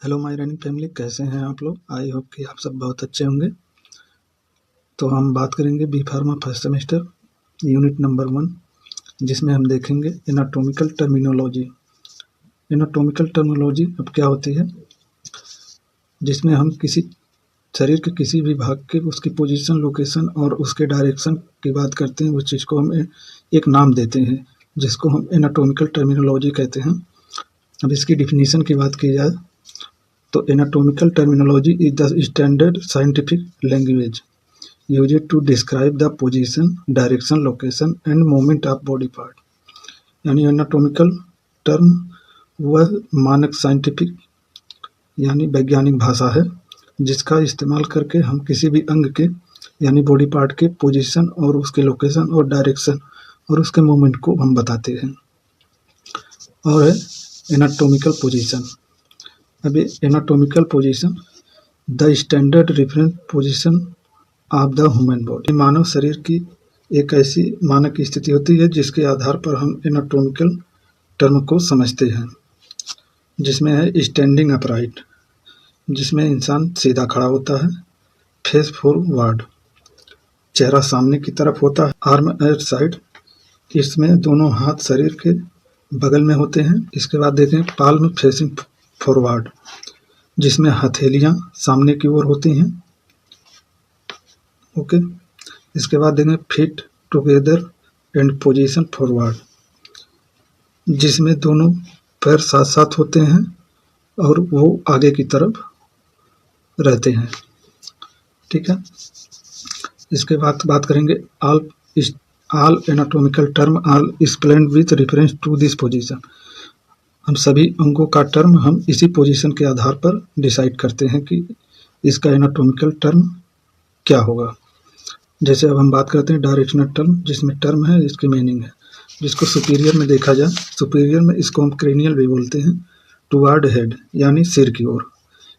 Hello my running family, कैसे हैं आप लोग। आई होप कि आप सब बहुत अच्छे होंगे। तो हम बात करेंगे B pharma first semester unit number 1, जिसमें हम देखेंगे एनाटॉमिकल टर्मिनोलॉजी। एनाटॉमिकल टर्मिनोलॉजी अब क्या होती है, जिसमें हम किसी शरीर के किसी भी भाग के उसकी पोजीशन, लोकेशन और उसके डायरेक्शन की बात करते हैं। उस चीज़ को हम एक नाम देते हैं, जिसको हम एनाटॉमिकल टर्मिनोलॉजी कहते हैं। अब इसकी डिफिनीशन की बात की जाए तो anatomical terminology is the standard scientific language used to describe the position, direction, location and movement of body part. यानी एनाटॉमिकल टर्म वह मानक साइंटिफिक यानी वैज्ञानिक भाषा है जिसका इस्तेमाल करके हम किसी भी अंग के यानी बॉडी पार्ट के पोजीशन और उसके लोकेशन और डायरेक्शन और उसके मूवमेंट को हम बताते हैं। और है एनाटॉमिकल पोजीशन। अभी anatomical position the standard reference position of the human body. मानव शरीर की एक ऐसी मानक स्थिति होती है जिसके आधार पर हम एनाटॉमिकल टर्म को समझते हैं, जिसमें है स्टैंडिंग अपराइट, जिसमें इंसान सीधा खड़ा होता है। फेस फॉरवर्ड, चेहरा सामने की तरफ होता है। आर्म एट साइड, इसमें दोनों हाथ शरीर के बगल में होते हैं। इसके बाद देखें पाल्म फेसिंग फॉरवर्ड, जिसमें हथेलियां सामने की ओर होती हैं। ओके। इसके बाद देखें feet together and position forward, जिसमें दोनों पैर साथ साथ होते हैं और वो आगे की तरफ रहते हैं। ठीक है। इसके बाद बात करेंगे all anatomical term are explained with reference to this position. हम सभी अंगों का टर्म हम इसी पोजीशन के आधार पर डिसाइड करते हैं कि इसका एनाटॉमिकल टर्म क्या होगा। जैसे अब हम बात करते हैं डायरेक्शनल टर्म, जिसमें टर्म है इसकी मीनिंग है। जिसको सुपीरियर में देखा जाए, सुपीरियर में इसको हम क्रेनियल भी बोलते हैं, टुवार्ड हेड यानी सिर की ओर।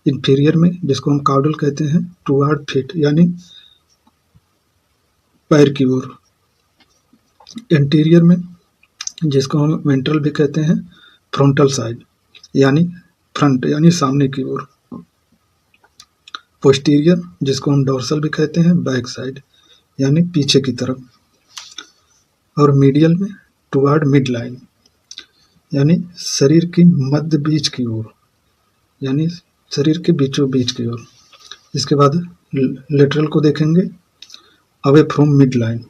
इंफीरियर में जिसको हम काउडल कहते हैं, टुवार्ड फीट यानी पैर की ओर। एंटीरियर में जिसको हम वेंट्रल भी कहते हैं, फ्रंटल साइड यानी फ्रंट यानी सामने की ओर। पोस्टीरियर जिसको हम डोर्सल भी कहते हैं, बैक साइड यानी पीछे की तरफ। और मीडियल में टुवार्ड मिड लाइन यानी शरीर की मध्य बीच की ओर, यानी शरीर के बीचों बीच की ओर। इसके बाद लेटरल को देखेंगे, अवे फ्रॉम मिड लाइन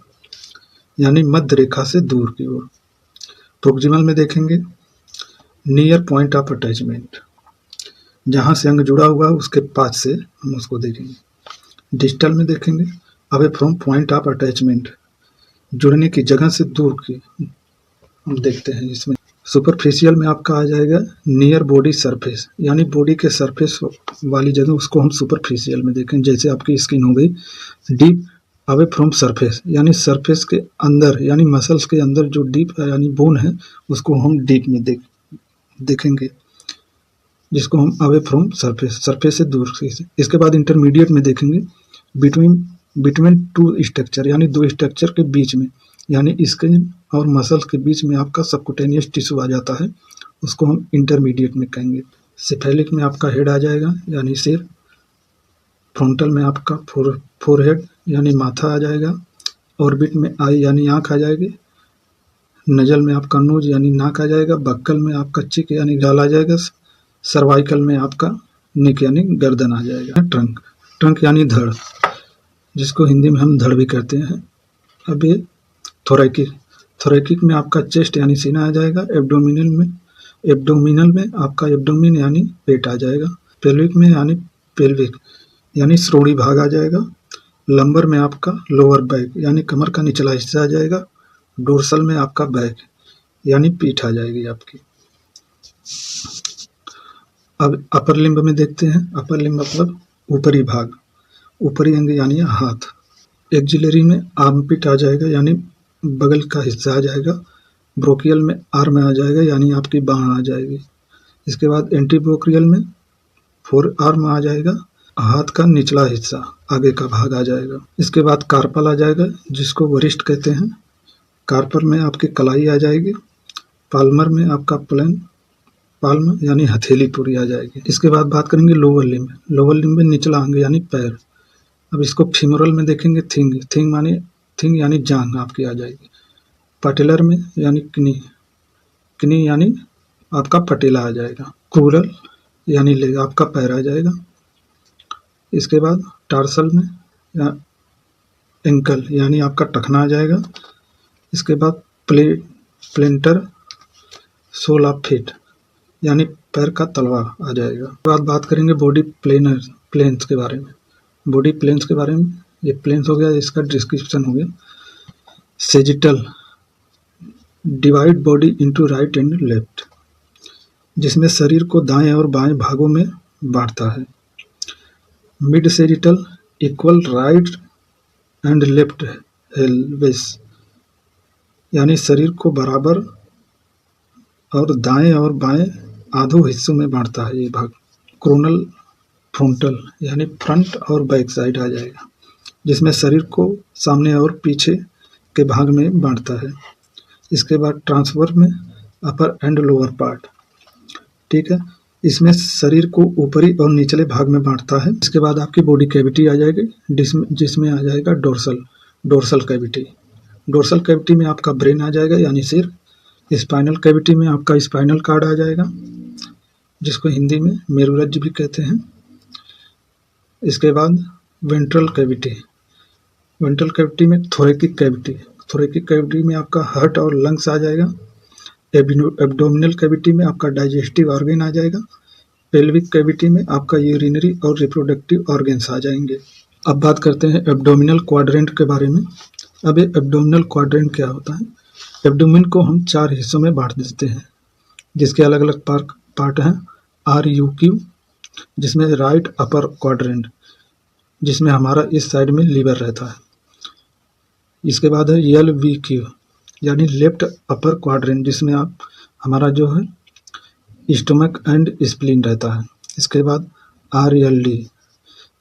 यानी मध्य रेखा से दूर की ओर। प्रोक्सिमल में देखेंगे नियर पॉइंट ऑफ अटैचमेंट, जहाँ से अंग जुड़ा हुआ उसके पास से हम उसको देखेंगे। डिस्टल में देखेंगे away from point of attachment, जुड़ने की जगह से दूर की हम देखते हैं। इसमें सुपरफिशियल में आपका आ जाएगा नियर बॉडी सरफेस, यानी बॉडी के सरफेस वाली जगह उसको हम सुपरफिशियल में देखें। जैसे आपकी स्किन हो गई। डीप अवे फ्रॉम सरफेस यानी सरफेस के अंदर यानी मसल्स के अंदर जो डीप यानी बोन है उसको हम डीप में देखेंगे, जिसको हम अवे फ्रॉम सरफेस, सरफेस से दूर से। इसके बाद इंटरमीडिएट में देखेंगे बिटवीन टू स्ट्रक्चर यानी दो स्ट्रक्चर के बीच में, यानी स्किन और मसल्स के बीच में आपका सबकुटेनियस टिश्यू आ जाता है, उसको हम इंटरमीडिएट में कहेंगे। सेफेलिक में आपका हेड आ जाएगा यानी सिर। फ्रंटल में आपका फोरहेड यानी माथा आ जाएगा। ऑर्बिट में आई यानी आँख आ जाएगी। नजल में आपका नोज यानी नाक आ जाएगा। बक्कल में आपका चिक यानी गाल आ जाएगा। सर्वाइकल में आपका नेक यानी गर्दन आ जाएगा। ट्रंक यानी धड़, जिसको हिंदी में हम धड़ भी कहते हैं। अब ये थोरैकिक में आपका चेस्ट यानी सीना आ जाएगा। एब्डोमिनल में आपका एब्डोमिन यानी पेट आ जाएगा। पेल्विक में यानी पेल्विक यानी श्रोणि भाग आ जाएगा। लंबर में आपका लोअर बैक यानी कमर का निचला हिस्सा आ जाएगा। डोर्सल में आपका बैक यानी पीठ आ जाएगी आपकी। अब अपर लिम्ब में देखते हैं। अपर लिम्ब मतलब ऊपरी भाग, ऊपरी अंग यानी हाथ। एक्जिलरी में आर्मपिट आ जाएगा यानी बगल का हिस्सा आ जाएगा। ब्रोकियल में आर्म आ जाएगा यानी आपकी बाँह आ जाएगी। इसके बाद एंटीब्रोकियल में फोर आर्म आ जाएगा, हाथ का निचला हिस्सा आगे का भाग आ जाएगा। इसके बाद कार्पल आ जाएगा, जिसको वरिष्ठ कहते हैं। कार्पर में आपकी कलाई आ जाएगी। पाल्मर में आपका प्लेन पाल्म यानी हथेली पूरी आ जाएगी। इसके बाद बात करेंगे लोअर लिम्ब। लोअर लिम्ब में निचला अंग यानी पैर। अब इसको फीमोरल में देखेंगे थिंग यानी जांघ आपकी आ जाएगी। पटेलर में यानी किनी यानी आपका पटेला आ जाएगा। क्रूरल यानी लेग आपका पैर आ जाएगा। इसके बाद टार्सल में या एंकल यानी आपका टखना आ जाएगा। इसके बाद प्लेंटर सोल ऑफ फीट यानी पैर का तलवा आ जाएगा। उसके बाद बात करेंगे बॉडी प्लेन्स के बारे में। बॉडी प्लेन्स के बारे में, ये प्लेन्स हो गया, इसका डिस्क्रिप्शन हो गया। Sagittal divide body into right and left, जिसमें शरीर को दाएं और बाएं भागों में बांटता है। Mid sagittal equal right and left halves, यानी शरीर को बराबर और दाएं और बाएं आधों हिस्सों में बांटता है ये भाग। क्रोनल फ्रंटल यानी फ्रंट और बैक साइड आ जाएगा, जिसमें शरीर को सामने और पीछे के भाग में बांटता है। इसके बाद ट्रांसफर में अपर एंड लोअर पार्ट, ठीक है, इसमें शरीर को ऊपरी और निचले भाग में बांटता है। इसके बाद आपकी बॉडी कैविटी आ जाएगी, जिसमें आ जाएगा डोर्सल कैविटी। डोर्सल कैविटी में आपका ब्रेन आ जाएगा यानी सिर। स्पाइनल कैविटी में आपका स्पाइनल कार्ड आ जाएगा, जिसको हिंदी में मेरुरज्ज भी कहते हैं। इसके बाद वेंट्रल कैविटी में थोरैकिक कैविटी में आपका हार्ट और लंग्स आ जाएगा। एब्डोमिनल कैविटी में आपका डाइजेस्टिव ऑर्गन आ जाएगा। पेल्विक कैविटी में आपका यूरिनरी और रिप्रोडक्टिव ऑर्गन्स आ जाएंगे। अब बात करते हैं एब्डोमिनल क्वाड्रेंट के बारे में। अब ये एब्डोमिनल क्वाड्रेंट क्या होता है? एब्डोमेन को हम 4 हिस्सों में बांट देते हैं, जिसके अलग अलग पार्ट हैं। RUQ, जिसमें राइट अपर क्वाड्रेंट, जिसमें हमारा इस साइड में लीवर रहता है। इसके बाद है LVQ, यानी लेफ्ट अपर क्वाड्रेंट, जिसमें हमारा जो है स्टमक एंड स्प्लीन रहता है। इसके बाद RLD,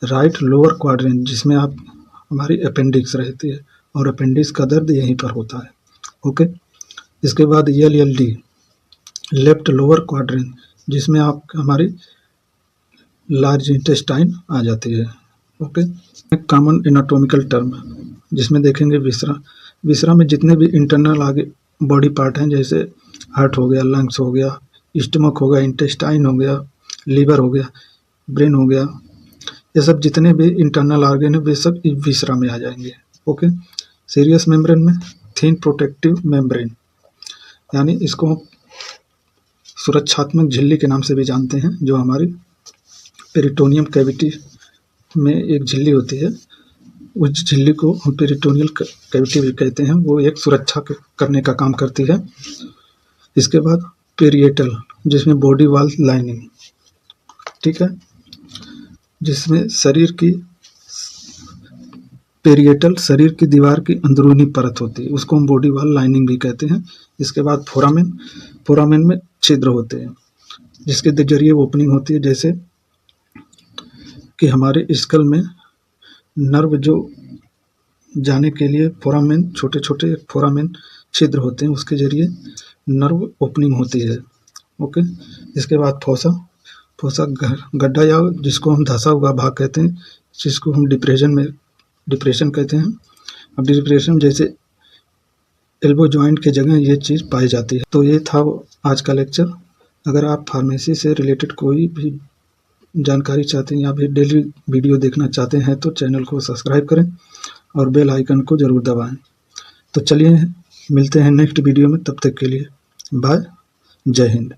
राइट लोअर क्वाड्रेंट, जिसमें हमारी अपेंडिक्स रहती है और अपेंडिक्स का दर्द यहीं पर होता है। ओके। इसके बाद LLD, लेफ्ट लोअर क्वाड्रेंट, जिसमें हमारी लार्ज इंटेस्टाइन आ जाती है। ओके। कॉमन एनाटॉमिकल टर्म, जिसमें देखेंगे विसरा में जितने भी इंटरनल आगे बॉडी पार्ट हैं, जैसे हार्ट हो गया, लंग्स हो गया, स्टमक हो गया, इंटेस्टाइन हो गया, लीवर हो गया, ब्रेन हो गया, ये सब जितने भी इंटरनल ऑर्गन है वे सब विसरा में आ जाएंगे। ओके। सीरियस मेम्ब्रेन में थिन प्रोटेक्टिव मेम्ब्रेन, यानी इसको हम सुरक्षात्मक झिल्ली के नाम से भी जानते हैं, जो हमारी पेरिटोनियम कैविटी में एक झिल्ली होती है, उस झिल्ली को हम पेरिटोनियल कैविटी भी कहते हैं। वो एक सुरक्षा करने का काम करती है। इसके बाद पेरिएटल, जिसमें बॉडी वॉल लाइनिंग, ठीक है, जिसमें पेरिएटल शरीर की दीवार की अंदरूनी परत होती है, उसको हम बॉडी वॉल लाइनिंग भी कहते हैं। इसके बाद फोरामेन में छिद्र होते हैं, जिसके जरिए ओपनिंग होती है, जैसे कि हमारे स्कल में नर्व जो जाने के लिए छोटे छोटे फोरामेन छिद्र होते हैं, उसके जरिए नर्व ओपनिंग होती है। ओके। इसके बाद फोसा गड्ढा, या जिसको हम धंसा हुआ भाग कहते हैं, जिसको हम डिप्रेशन कहते हैं। अब डिप्रेशन जैसे एल्बो जॉइंट के जगह ये चीज़ पाई जाती है। तो ये था आज का लेक्चर। अगर आप फार्मेसी से रिलेटेड कोई भी जानकारी चाहते हैं या फिर डेली वीडियो देखना चाहते हैं तो चैनल को सब्सक्राइब करें और बेल आइकन को ज़रूर दबाएं। तो चलिए मिलते हैं नेक्स्ट वीडियो में, तब तक के लिए बाय, जय हिंद।